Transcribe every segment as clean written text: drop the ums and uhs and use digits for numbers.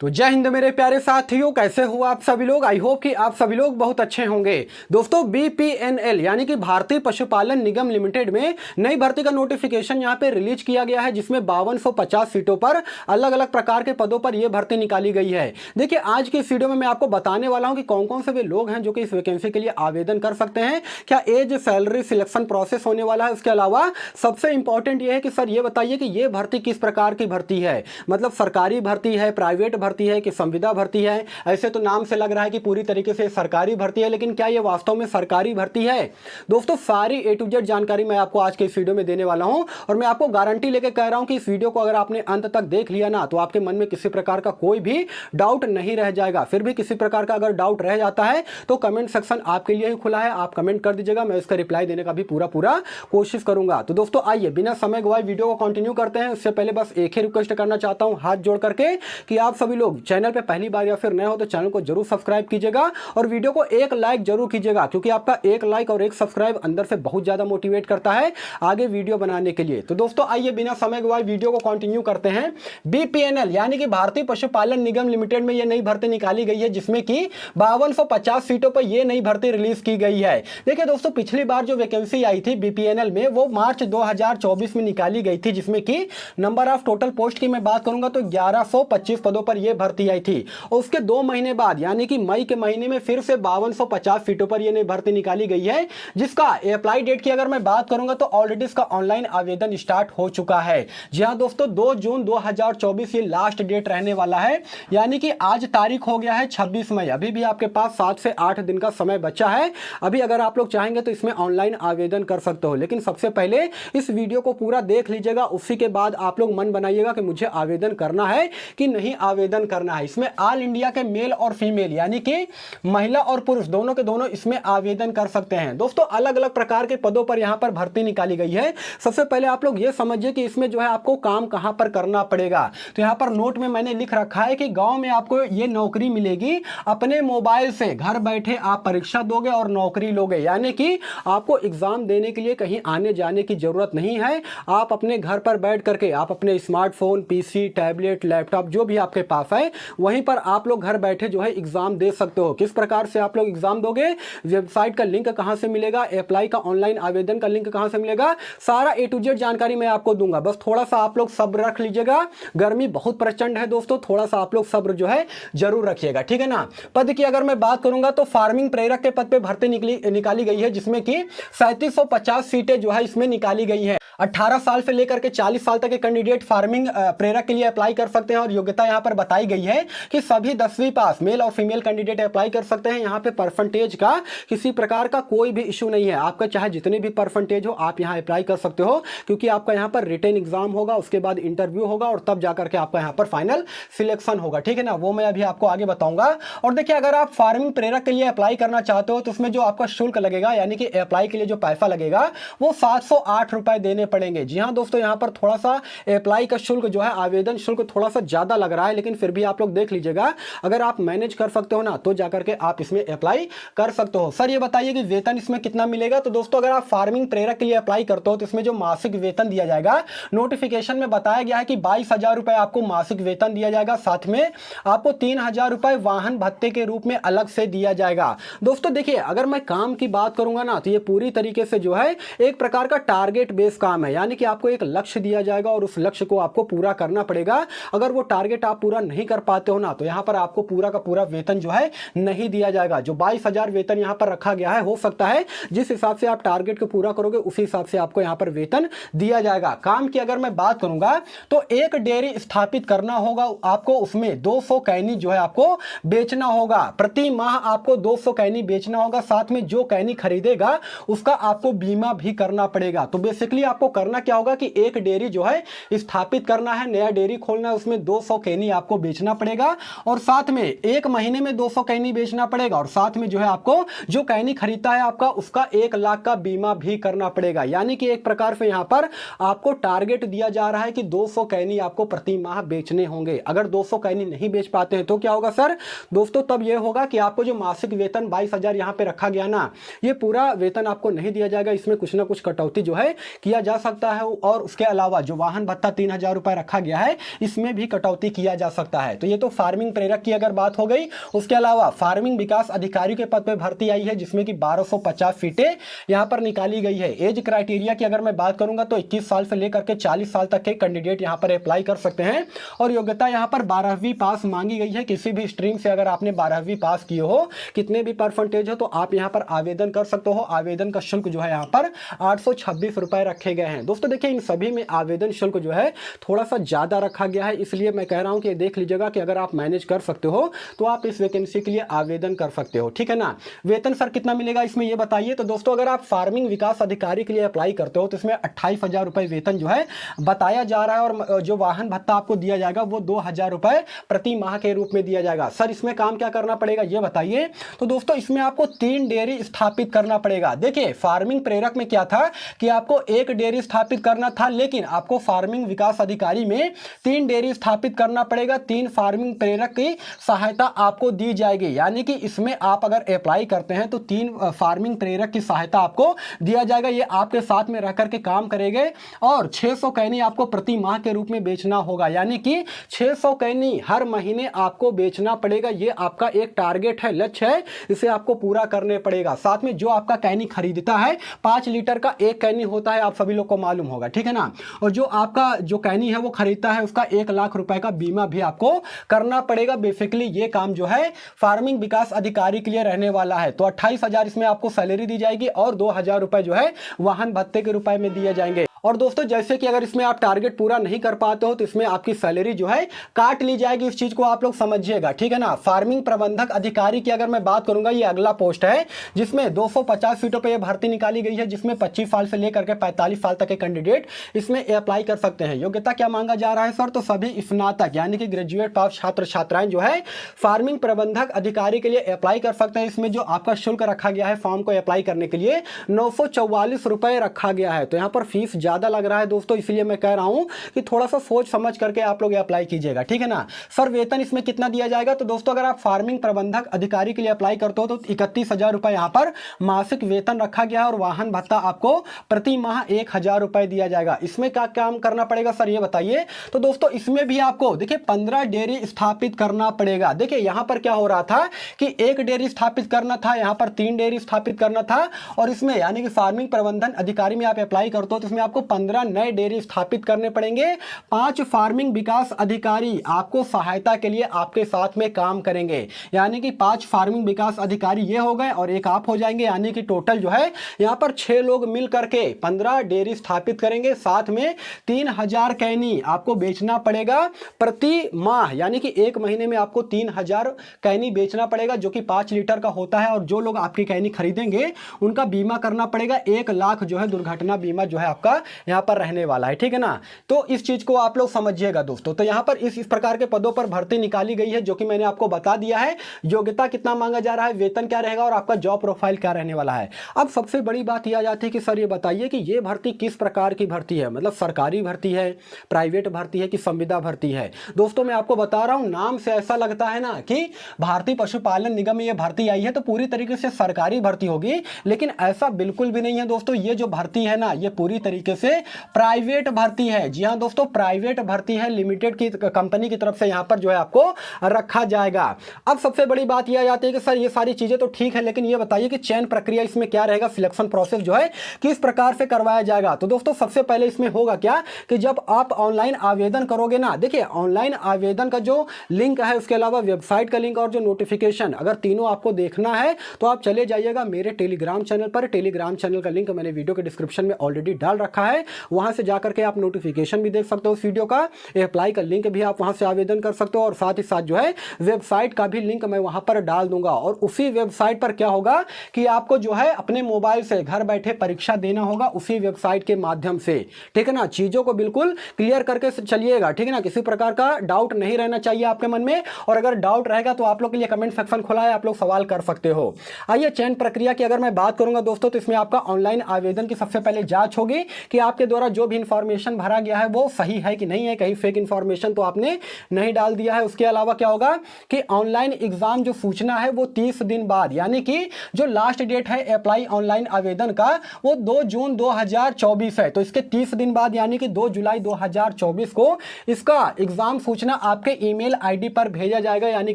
तो जय हिंद मेरे प्यारे साथियों, कैसे हो आप सभी लोग। आई होप कि आप सभी लोग बहुत अच्छे होंगे। दोस्तों बीपीएनएल यानी कि भारतीय पशुपालन निगम लिमिटेड में नई भर्ती का नोटिफिकेशन यहां पे रिलीज किया गया है, जिसमें 5250 सीटों पर अलग अलग प्रकार के पदों पर यह भर्ती निकाली गई है। देखिए आज की इस वीडियो में मैं आपको बताने वाला हूं कि कौन कौन से वे लोग हैं जो कि इस वैकेंसी के लिए आवेदन कर सकते हैं, क्या एज सैलरी सिलेक्शन प्रोसेस होने वाला है। उसके अलावा सबसे इंपॉर्टेंट यह है कि सर ये बताइए कि यह भर्ती किस प्रकार की भर्ती है, मतलब सरकारी भर्ती है, प्राइवेट भर्ती है कि संविदा भर्ती है। ऐसे तो नाम से लग रहा है कि पूरी तरीके से सरकारी भर्ती है, लेकिन क्या ये वास्तव में सरकारी भर्ती है। दोस्तों सारी ए टू जेड जानकारी मैं आपको आज के इस वीडियो में देने वाला हूं, और मैं आपको गारंटी लेके कह रहा हूं कि इस वीडियो को अगर आपने अंत तक देख लिया ना, तो आपके मन में किसी प्रकार का कोई भी डाउट नहीं रह जाएगा। फिर भी किसी प्रकार का अगर डाउट रह जाता है तो कमेंट सेक्शन आपके लिए ही खुला है, आप कमेंट कर दीजिएगा, मैं इसका रिप्लाई देने का भी पूरा कोशिश करूंगा। तो दोस्तों आइए बिना समय गवाए वीडियो को कंटिन्यू करते हैं। उससे पहले बस एक ही रिक्वेस्ट करना चाहता हूं हाथ जोड़ करके कि आप सभी लोग चैनल पे पहली बार या फिर नए हो तो चैनल को जरूर सब्सक्राइब कीजिएगा और वीडियो को एक लाइक जरूर कीजिएगा, क्योंकि आपका एक लाइक और एक सब्सक्राइब अंदर से बहुत ज्यादा मोटिवेट करता है आगे वीडियो बनाने के लिए। तो दोस्तों आइए बिना समय गवाए वीडियो को कंटिन्यू करते हैं। बीपीएनएल यानी कि भारतीय पशुपालन निगम लिमिटेड में यह नई भर्ती निकाली गई है, जिसमें कि 5250 सीटों पर यह नई भर्ती रिलीज की गई है। देखिए दोस्तों पिछली बार जो वैकेंसी आई थी बीपीएनएल में वो मार्च 2024 में निकाली गई थी, जिसमें कि नंबर ऑफ टोटल पोस्ट की मैं बात करूंगा तो 1125 पदों पर यह भर्ती आई थी। उसके 2 महीने बाद यानी कि मई के महीने में फिर से 5250 सीटों पर यह नई भर्ती निकाली गई है, जिसका अप्लाई डेट की अगर मैं बात करूंगा तो ऑलरेडी इसका ऑनलाइन आवेदन स्टार्ट हो चुका है। जी हां दोस्तों 2 जून 2024 ये लास्ट डेट रहने वाला है, यानी कि आज तारीख हो गया है 26 मई। अभी भी आपके पास 7 से 8 दिन का समय बचा है। अभी अगर आप लोग चाहेंगे तो इसमें ऑनलाइन आवेदन कर सकते हो, लेकिन सबसे पहले इस वीडियो को पूरा देख लीजिएगा, उसी के बाद आप लोग मन बनाइएगा कि मुझे आवेदन करना है कि नहीं आवेदन करना है। इसमें ऑल इंडिया के मेल और फीमेल यानी कि महिला और पुरुष दोनों के दोनों इसमें आवेदन कर सकते हैं। दोस्तों अलग अलग प्रकार के पदों पर यहां पर भर्ती निकाली गई है। सबसे पहले आप लोग ये समझिए कि इसमें जो है आपको काम कहां पर करना पड़ेगा। तो यहां पर नोट में मैंने लिख रखा है कि गांव में आपको ये नौकरी मिलेगी, अपने मोबाइल से घर बैठे आप परीक्षा दोगे और नौकरी लोगे, यानी कि आपको एग्जाम देने के लिए कहीं आने जाने की जरूरत नहीं है। आप अपने घर पर बैठ करके आप अपने स्मार्टफोन, पीसी, टैबलेट, लैपटॉप जो भी आपके पास है वहीं पर आप लोग घर बैठे जो है एग्जाम दे सकते हो। किस प्रकार से आप लोग एग्जाम दोगे, वेबसाइट का लिंक कहां से मिलेगा, अप्लाई का ऑनलाइन आवेदन का लिंक कहां से मिलेगा, सारा ए टू जेड जानकारी मैं आपको दूंगा। बस थोड़ा सा आप लोग सब्र रख लीजिएगा, गर्मी बहुत प्रचंड है दोस्तों, थोड़ा सा आप लोग सब्र जो है जरूर रखिएगा, ठीक है ना। पद की अगर मैं बात करूंगा तो फार्मिंग प्रेरक के पद पे भर्ती निकाली गई है, जिसमें कि 3750 सीटें जो है इसमें निकाली गई है। 18 साल से लेकर के 40 साल तक के कैंडिडेट फार्मिंग प्रेरक के लिए अप्लाई कर सकते हैं, और योग्यता यहां पर बताई गई है कि सभी 10वीं पास मेल और फीमेल कैंडिडेट अप्लाई कर सकते हैं। यहां पे परसेंटेज का किसी प्रकार का कोई भी इशू नहीं है, आपका चाहे जितने भी परसेंटेज हो आप यहां अप्लाई कर सकते हो, क्योंकि आपका यहां पर रिटन एग्जाम होगा, उसके बाद इंटरव्यू होगा और तब जाकर के आपका यहां पर फाइनल सिलेक्शन होगा, ठीक है ना। वो मैं अभी आपको आगे बताऊंगा। और देखिए अगर आप फार्मिंग प्रेरक के लिए अप्लाई करना चाहते हो तो उसमें जो आपका शुल्क लगेगा, यानी कि अप्लाई के लिए जो पैसा लगेगा वो 708 रुपए देने पड़ेंगे। जी हाँ दोस्तों यहां पर थोड़ा सा अप्लाई का शुल्क जो है, आवेदन शुल्क थोड़ा सा ज्यादा लग रहा है, लेकिन फिर भी आप लोग देख लीजिएगा, अगर आप मैनेज कर सकते हो ना तो जाकर के आप इसमें अप्लाई कर सकते हो। सर ये बताइए कि वेतन इसमें कितना मिलेगा। तो दोस्तों अगर आप फार्मिंग प्रेरक के लिए अप्लाई करते हो तो इसमें जो मासिक वेतन दिया जाएगा, नोटिफिकेशन में बताया गया है कि 22,000 रुपए आपको मासिक वेतन दिया जाएगा, साथ में आपको 3,000 रुपए वाहन भत्ते के रूप में अलग से दिया जाएगा। दोस्तों देखिए अगर मैं काम की बात करूंगा ना तो ये पूरी तरीके से जो है एक प्रकार का टारगेट बेस काम है, यानी कि आपको एक लक्ष्य दिया जाएगा और उस लक्ष्य को आपको पूरा करना पड़ेगा। अगर वो टारगेट आप पूरा नहीं कर पाते हो ना तो यहां पर आपको पूरा का पूरा वेतन जो है नहीं दिया जाएगा। जो 22,000 वेतन यहां पर रखा गया है, हो सकता है जिस हिसाब से आप टारगेट को पूरा करोगे उसी हिसाब से आपको यहां पर वेतन दिया जाएगा। काम की अगर मैं बात करूंगा तो एक डेयरी स्थापित करना होगा आपको, उसमें 200 कैनी जो है आपको बेचना होगा। प्रति माह आपको 200 कैनी बेचना होगा, साथ में जो कैनी खरीदेगा उसका आपको बीमा भी करना पड़ेगा। तो बेसिकली आपको करना क्या होगा कि एक डेयरी जो है स्थापित करना है, नया डेयरी खोलना है, उसमें 200 कैनी आपको बेचना पड़ेगा, और साथ में एक महीने में 200 कैनी बेचना पड़ेगा, और साथ में जो है आपको जो कैनी खरीदता है आपका उसका 1 लाख का बीमा भी करना पड़ेगा। यानी कि एक प्रकार से यहां पर आपको टारगेट दिया जा रहा है कि 200 कैनी आपको प्रति माह बेचने होंगे। अगर 200 कैनी नहीं बेच पाते हैं तो क्या होगा सर दोस्तों, तब यह होगा कि आपको जो मासिक वेतन 22,000 यहां पे रखा गया ना, ये पूरा वेतन आपको नहीं दिया जाएगा, इसमें कुछ ना कुछ कटौती जो है किया जा सकता है, और उसके अलावा जो वाहन भत्ता 3,000 रुपए रखा गया है इसमें भी कटौती किया जा सकता है। तो ये तो फार्मिंग प्रेरक की अगर बात हो गई। उसके अलावा फार्मिंग विकास अधिकारी के पद पे भर्ती आई है जिसमें कि 1250 सीटें यहां पर निकाली गई है। एज क्राइटेरिया की अगर मैं बात करूंगा तो 21 साल से लेकर के 40 साल तक के कैंडिडेट यहां पर अप्लाई कर सकते हैं, और योग्यता यहां पर 12वीं पास मांगी गई है। किसी भी स्ट्रीम से अगर आपने 12वीं पास किए हो, कितने भी परसेंटेज हो, तो आप यहां पर आवेदन कर सकते हो। आवेदन का शुल्क जो है यहां पर 826 रुपए रखे गए हैं। दोस्तों देखिए, इन सभी में आवेदन शुल्क जो है थोड़ा सा ज्यादा रखा गया है, इसलिए मैं कह रहा हूं कि देख लीजिएगा कि अगर आप मैनेज कर सकते हो तो आप इस वैकेंसी के लिए आवेदन कर सकते हो, ठीक है ना। वेतन सर कितना मिलेगा इसमें ये बताइए। तो दोस्तों अगर आप फार्मिंग विकास अधिकारी के लिए अप्लाई करते हो तो इसमें 28,000 रुपए वेतन जो है बताया जा रहा है, और जो वाहन भत्ता आपको दिया जाएगा वो 2,000 रुपए प्रति माह के रूप में दिया जाएगा। सर इसमें काम क्या करना पड़ेगा ये बताइए। तो दोस्तों इसमें आपको 3 डेयरी स्थापित करना पड़ेगा। देखिए, फार्मिंग प्रेरक में क्या था कि आपको 1 डेयरी स्थापित करना था, लेकिन आपको फार्मिंग विकास अधिकारी में 3 डेयरी स्थापित करना पड़ेगा। 3 फार्मिंग प्रेरक की सहायता आपको दी जाएगी, यानी कि इसमें आप अगर अप्लाई करते हैं तो 3 फार्मिंग प्रेरक की सहायता आपको दिया जाएगा। ये आपके साथ में रह करके काम करेंगे, और 600 कैनी आपको प्रति माह के रूप में बेचना होगा, यानी कि 600 कैनी हर महीने आपको बेचना पड़ेगा। ये आपका एक टारगेट है, लक्ष्य है, इसे आपको पूरा करने पड़ेगा। साथ में जो आपका कैनी खरीदता है 5 लीटर का एक कैनी होता है, आप सभी लोग को मालूम होगा, ठीक है ना। और जो आपका जो कैनी है वो खरीदता है उसका 1 लाख रुपए का बीमा भी आपको करना पड़ेगा। बेसिकली ये काम जो है फार्मिंग विकास अधिकारी के लिए रहने वाला है। तो 28,000 इसमें आपको सैलरी दी जाएगी, और 2,000 रुपए जो है वाहन भत्ते के रुपए में दिए जाएंगे। और दोस्तों जैसे कि अगर इसमें आप टारगेट पूरा नहीं कर पाते हो तो इसमें आपकी सैलरी जो है काट ली जाएगी। इस चीज को आप लोग समझिएगा, ठीक है ना। फार्मिंग प्रबंधक अधिकारी की अगर मैं बात करूंगा, ये अगला पोस्ट है जिसमें 250 सीटों पे ये भर्ती निकाली गई है, जिसमें 25 साल से लेकर के 45 साल तक के कैंडिडेट इसमें अप्लाई कर सकते हैं। योग्यता क्या मांगा जा रहा है सर? तो सभी स्नातक यानी कि ग्रेजुएट पास छात्र छात्राएं जो है फार्मिंग प्रबंधक अधिकारी के लिए अप्लाई कर सकते हैं। इसमें जो आपका शुल्क रखा गया है फॉर्म को अप्लाई करने के लिए 944 रुपए रखा गया है। तो यहाँ पर फीस ज्यादा लग रहा है दोस्तों, इसलिए मैं कह रहा हूं कि थोड़ा सा सोच समझ करके आप लोग अप्लाई कीजिएगा, ठीक है ना। सर वेतन इसमें कितना दिया जाएगा? तो दोस्तों अगर आप फार्मिंग प्रबंधक अधिकारी के लिए अप्लाई करते हो तो 31,000 रुपए यहां पर मासिक वेतन रखा गया है, और वाहन भत्ता आपको प्रति माह 1,000 रुपए दिया जाएगा। इसमें क्या काम करना पड़ेगा सर ये बताइए। तो दोस्तों इसमें भी आपको देखिए 15 डेयरी स्थापित करना पड़ेगा। देखिए यहां पर क्या हो रहा था कि 1 डेयरी स्थापित करना था, यहां पर 3 डेयरी स्थापित करना था, और इसमें यानी कि फार्मिंग प्रबंधन अधिकारी में आप अप्लाई करते हो तो इसमें आपको 15 नए डेयरी स्थापित करने पड़ेंगे। 5 फार्मिंग विकास अधिकारी आपको सहायता के लिए आपके साथ में काम करेंगे, यानी कि 5 फार्मिंग विकास अधिकारी ये हो गए और एक आप हो जाएंगे, यानी कि टोटल जो है यहां पर 6 लोग मिल करके 15 डेयरी स्थापित करेंगे। साथ में 3,000 कैनी आपको बेचना पड़ेगा प्रति माह, यानी कि 1 महीने में आपको 3,000 कैनी बेचना पड़ेगा, जो कि 5 लीटर का होता है। और जो लोग आपकी कैनी खरीदेंगे उनका बीमा करना पड़ेगा, 1 लाख जो है दुर्घटना बीमा जो है आपका यहां पर रहने वाला है, ठीक है ना। तो इस चीज को आप लोग समझिएगा दोस्तों। तो यहां पर इस प्रकार के पदों पर भर्ती निकाली गई है, जो कि मैंने आपको बता दिया है। योग्यता कितना मांगा जा रहा है, वेतन क्या रहेगा, और आपका जॉब प्रोफाइल क्या रहने वाला है। अब सबसे बड़ी बात यह आ जाती है कि सर ये बताइए कि ये भर्ती किस प्रकार की भर्ती है, मतलब सरकारी भर्ती है, प्राइवेट भर्ती है कि संविदा भर्ती है। दोस्तों मैं आपको बता रहा हूं, नाम से ऐसा लगता है ना कि भारतीय पशुपालन निगम में ये भर्ती आई है तो पूरी तरीके से सरकारी भर्ती होगी, लेकिन ऐसा बिल्कुल भी नहीं है दोस्तों। ये जो भर्ती है ना, ये पूरी तरीके से प्राइवेट भर्ती है। जी हां दोस्तों, प्राइवेट भर्ती है, लिमिटेड की कंपनी की तरफ से यहां पर जो है आपको रखा जाएगा। अब सबसे बड़ी बात यह आ जाती है कि सर ये सारी चीजें तो ठीक है, लेकिन ये बताइए कि चयन प्रक्रिया इसमें क्या रहेगा, सिलेक्शन प्रोसेस जो है किस प्रकार से करवाया जाएगा। तो दोस्तों सबसे पहले इसमें होगा क्या कि जब आप ऑनलाइन आवेदन करोगे ना, देखिए ऑनलाइन आवेदन का जो लिंक है, उसके अलावा वेबसाइट का लिंक और जो नोटिफिकेशन, अगर तीनों आपको देखना है तो आप चले जाइएगा मेरे टेलीग्राम चैनल पर। टेलीग्राम चैनल का लिंक मैंने वीडियो के डिस्क्रिप्शन में ऑलरेडी डाल रखा है, वहां से जाकर के आप नोटिफिकेशन भी देख सकते हो इस वीडियो का, अप्लाई का लिंक भी आप वहां से आवेदन कर सकते हो, और साथ ही साथ जो है वेबसाइट का भी लिंक मैं वहां पर डाल दूंगा। और उसी वेबसाइट पर क्या होगा कि आपको जो है अपने मोबाइल से घर बैठे परीक्षा देना होगा उसी वेबसाइट के माध्यम से, ठीक है ना। चीजों को बिल्कुल क्लियर करके चलिएगा, ठीक है ना। किसी प्रकार का डाउट नहीं रहना चाहिए आपके मन में, और अगर डाउट रहेगा तो आप लोग के लिए कमेंट सेक्शन खुला है, आप लोग सवाल कर सकते हो। आइए चयन प्रक्रिया की अगर मैं बात करूंगा दोस्तों, तो इसमें आपका ऑनलाइन आवेदन की सबसे पहले जांच होगी कि कि आपके द्वारा जो भी इंफॉर्मेशन भरा गया है वो सही है कि नहीं है, कहीं फेक इंफॉर्मेशन तो आपने नहीं डाल दिया है। उसके अलावा क्या होगा कि ऑनलाइन एग्जाम जो सूचना है वो 30 दिन बाद, यानी कि जो लास्ट डेट है अप्लाई ऑनलाइन आवेदन का वो 2 जून 2024 है, तो इसके 30 दिन बाद यानी कि 2 जुलाई 2024 को इसका एग्जाम सूचना आपके ईमेल आईडी पर भेजा जाएगा, यानी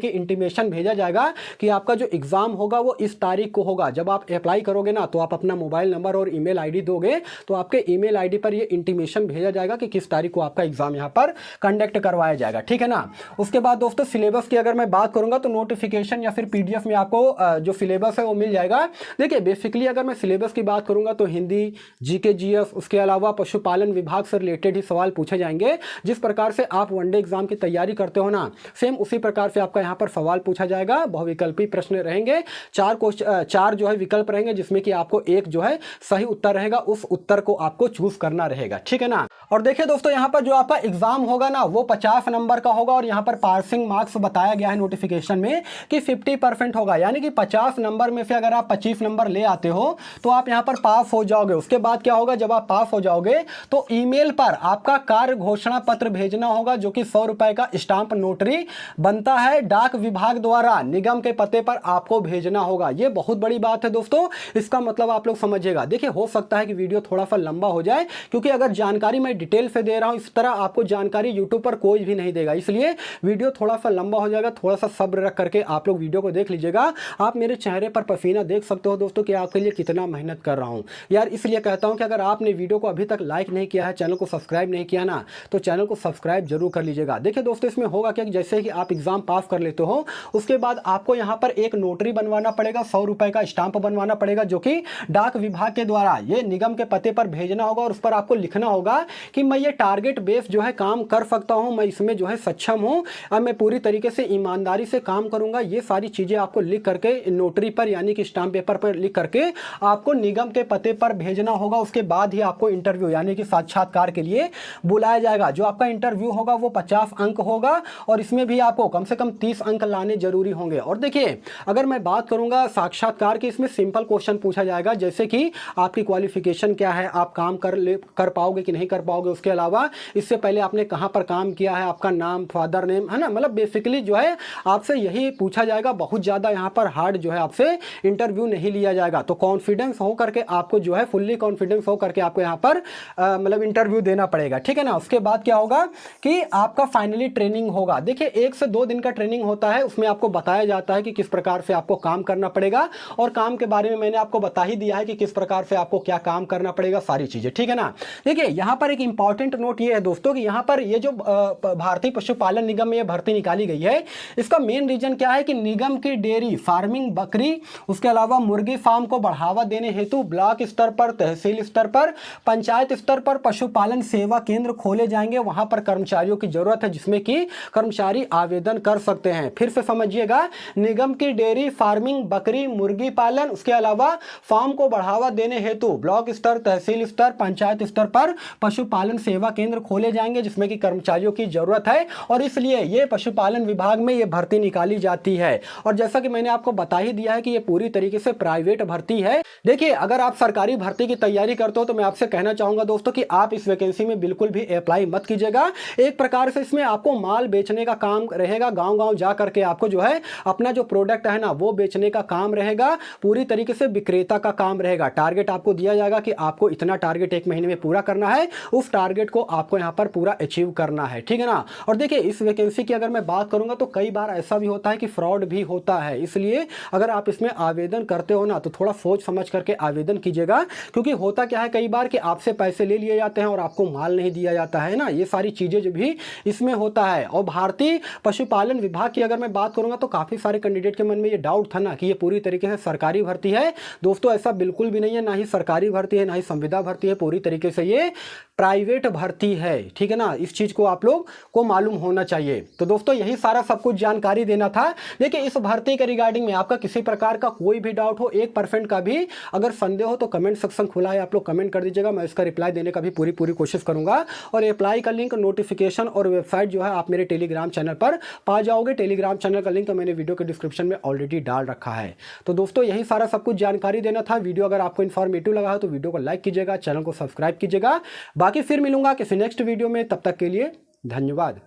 कि इंटीमेशन भेजा जाएगा कि आपका जो एग्जाम होगा वो इस तारीख को होगा। जब आप अप्लाई करोगे ना तो आप अपना मोबाइल नंबर और ईमेल आईडी दोगे तो आपके ईमेल आईडी पर ये इंटीमेशन भेजा जाएगा कि किस तारीख को आपका एग्जाम यहाँ पर कंडक्ट करवाया जाएगा, ठीक है ना। उसके बाद दोस्तों सिलेबस की अगर मैं बात करूंगा तो नोटिफिकेशन या फिर पीडीएफ में आपको जो सिलेबस है वो मिल जाएगा। देखिए बेसिकली अगर मैं सिलेबस की बात करूंगा तो हिंदी, जीके, जीएस, उसके अलावा पशुपालन विभाग से रिलेटेड ही सवाल पूछे जाएंगे। जिस प्रकार से आप वनडे एग्जाम की तैयारी करते हो ना, सेम उसी प्रकार से आपका यहाँ पर सवाल पूछा जाएगा। बहुविकल्पी प्रश्न रहेंगे, 4 जो है विकल्प रहेंगे जिसमें कि आपको एक जो है सही उत्तर रहेगा, उस उत्तर को आपको चूज करना रहेगा, ठीक है ना। और देखिए दोस्तों यहाँ पर जो आपका एग्जाम होगा ना वो 50 नंबर का होगा और यहाँ पर पासिंग मार्क्स बताया गया है नोटिफिकेशन में कि 50% होगा, यानी कि 50 नंबर में से अगर आप 25 नंबर ले आते हो तो आप यहाँ पर पास हो जाओगे। उसके बाद क्या होगा, जब आप पास हो जाओगे तो ईमेल पर आपका कार्य घोषणा पत्र भेजना होगा जो कि 100 रुपए का स्टाम्प नोटरी बनता है, डाक विभाग द्वारा निगम के पते पर आपको भेजना होगा। ये बहुत बड़ी बात है दोस्तों, इसका मतलब आप लोग समझिएगा। देखिए हो सकता है कि वीडियो थोड़ा सा लंबा हो जाए क्योंकि अगर जानकारी मैं डिटेल से दे रहा हूं इस तरह आपको जानकारी यूट्यूब पर कोई भी नहीं देगा, इसलिए वीडियो थोड़ा सा लंबा हो जाएगा। थोड़ा सा सब्र रख करके आप लोग वीडियो को देख लीजिएगा। आप मेरे चेहरे पर पसीना देख सकते हो दोस्तों कि आपके लिए कितना मेहनत कर रहा हूं यार। इसलिए कहता हूं कि अगर आपने वीडियो को अभी तक लाइक नहीं किया है, चैनल को सब्सक्राइब नहीं किया ना, तो चैनल को सब्सक्राइब जरूर कर लीजिएगा। देखिए दोस्तों इसमें होगा क्या, जैसे कि आप एग्जाम पास कर लेते हो उसके बाद आपको यहाँ पर एक नोटरी बनवाना पड़ेगा, 100 रुपए का स्टाम्प बनवाना पड़ेगा जो कि डाक विभाग के द्वारा ये निगम के पते पर भेजना होगा और उस पर आपको लिखना होगा कि मैं ये टारगेट बेस जो है काम कर सकता हूं, मैं इसमें जो है सक्षम हूं और मैं पूरी तरीके से ईमानदारी से काम करूंगा। ये सारी चीजें आपको लिख करके नोटरी पर यानी कि स्टाम्प पेपर पर लिख करके आपको निगम के पते पर भेजना होगा। उसके बाद ही आपको इंटरव्यू यानी कि साक्षात्कार के लिए बुलाया जाएगा। जो आपका इंटरव्यू होगा वो 50 अंक होगा और इसमें भी आपको कम से कम 30 अंक लाने जरूरी होंगे। और देखिए अगर मैं बात करूंगा साक्षात्कार की, इसमें सिंपल क्वेश्चन पूछा जाएगा जैसे कि आपकी क्वालिफिकेशन क्या है, आप काम कर पाओगे कि नहीं कर पाओगे, उसके अलावा इससे पहले आपने कहां पर काम किया है, आपका नाम, फादर नेम, है ना। मतलब बेसिकली जो है आपसे यही पूछा जाएगा। बहुत ज्यादा यहां पर हार्ड जो है आपसे इंटरव्यू नहीं लिया जाएगा। तो कॉन्फिडेंस हो करके आपको जो है फुल्ली कॉन्फिडेंस हो करके आपको यहां पर मतलब इंटरव्यू देना पड़ेगा, ठीक है ना। उसके बाद क्या होगा कि आपका फाइनली ट्रेनिंग होगा। देखिए 1 से 2 दिन का ट्रेनिंग होता है, उसमें आपको बताया जाता है कि किस प्रकार से आपको काम करना पड़ेगा और काम के बारे में मैंने आपको बता ही दिया है कि किस प्रकार से आपको क्या काम करना पड़ेगा, सारी चीजें, ठीक है ना। देखिए यहां पर एक इंपॉर्टेंट नोट ये है दोस्तों कि यहां पर ये जो भारतीय पशुपालन निगम में ये भर्ती निकाली गई है, इसका मेन रीजन क्या है कि निगम की डेयरी फार्मिंग, बकरी, उसके अलावा मुर्गी फार्म को बढ़ावा देने हेतु ब्लॉक स्तर पर, तहसील स्तर पर, पंचायत स्तर पर पशुपालन सेवा केंद्र खोले जाएंगे। वहां पर कर्मचारियों की जरूरत है जिसमें कि कर्मचारी आवेदन कर सकते हैं। फिर से समझिएगा, निगम की डेयरी फार्मिंग, बकरी, मुर्गी पालन, उसके अलावा फार्म को बढ़ावा देने हेतु ब्लॉक स्तर, तहसील स्तर, पंचायत स्तर पर पशुपालन सेवा केंद्र खोले जाएंगे जिसमें कि कर्मचारियों की जरूरत है और इसलिए ये पशुपालन विभाग में ये भर्ती निकाली जाती है। और जैसा कि मैंने आपको बता ही दिया है कि ये पूरी तरीके से प्राइवेट भर्ती है। देखिए अगर आप सरकारी भर्ती की तैयारी करते हो तो मैं आपसे कहना चाहूंगा दोस्तों कि आप इस वैकेंसी में बिल्कुल भी अप्लाई मत कीजिएगा। एक प्रकार से इसमें आपको माल बेचने का काम रहेगा, गांव-गांव जा करके आपको जो है अपना जो प्रोडक्ट है ना वो बेचने का काम रहेगा, पूरी तरीके से विक्रेता का काम रहेगा। टारगेट आपको दिया जाएगा कि आपको इतना टारगेट 1 महीने में पूरा करना है, उस टारगेट को आपको यहां पर पूरा अचीव करना है, ठीक है ना। और देखिए इस वैकेंसी की अगर मैं बात करूंगा तो कई बार ऐसा भी होता है कि फ्रॉड भी होता है, इसलिए अगर आप इसमें आवेदन करते हो ना तो थोड़ा सोच समझ करके आवेदन कीजिएगा। क्योंकि होता क्या है कई बार कि आपसे पैसे ले लिए जाते हैं और आपको माल नहीं दिया जाता है ना, ये सारी चीजें जो भी इसमें होता है। और भारतीय पशुपालन विभाग की अगर मैं बात करूंगा तो काफी सारे कैंडिडेट के मन में ये डाउट था ना कि ये पूरी तरीके से सरकारी भर्ती है। दोस्तों ऐसा बिल्कुल भी नहीं है, ना ही सरकारी भर्ती है ना ही संविदा भर्ती है, पूरी तरीके से ये प्राइवेट भर्ती है, ठीक है ना। इस चीज को आप लोग को मालूम होना चाहिए। तो दोस्तों यही सारा सब कुछ जानकारी देना था। देखिए इस भर्ती के रिगार्डिंग में आपका किसी प्रकार का कोई भी डाउट हो, 1% का भी अगर संदेह हो तो कमेंट सेक्शन खुला है, आप लोग कमेंट कर दीजिएगा, मैं इसका रिप्लाई देने का भी पूरी कोशिश करूंगा। और अप्लाई का लिंक, नोटिफिकेशन और वेबसाइट जो है आप मेरे टेलीग्राम चैनल पर पा जाओगे। टेलीग्राम चैनल का लिंक तो मैंने वीडियो के डिस्क्रिप्शन में ऑलरेडी डाल रखा है। तो दोस्तों यही सारा सब कुछ जानकारी देना था। वीडियो अगर आपको इन्फॉर्मेटिव लगा हो तो वीडियो को लाइक कीजिएगा, चैनल को सब्सक्राइब कीजिएगा। बाकी फिर मिलूंगा किसी नेक्स्ट वीडियो में, तब तक के लिए धन्यवाद।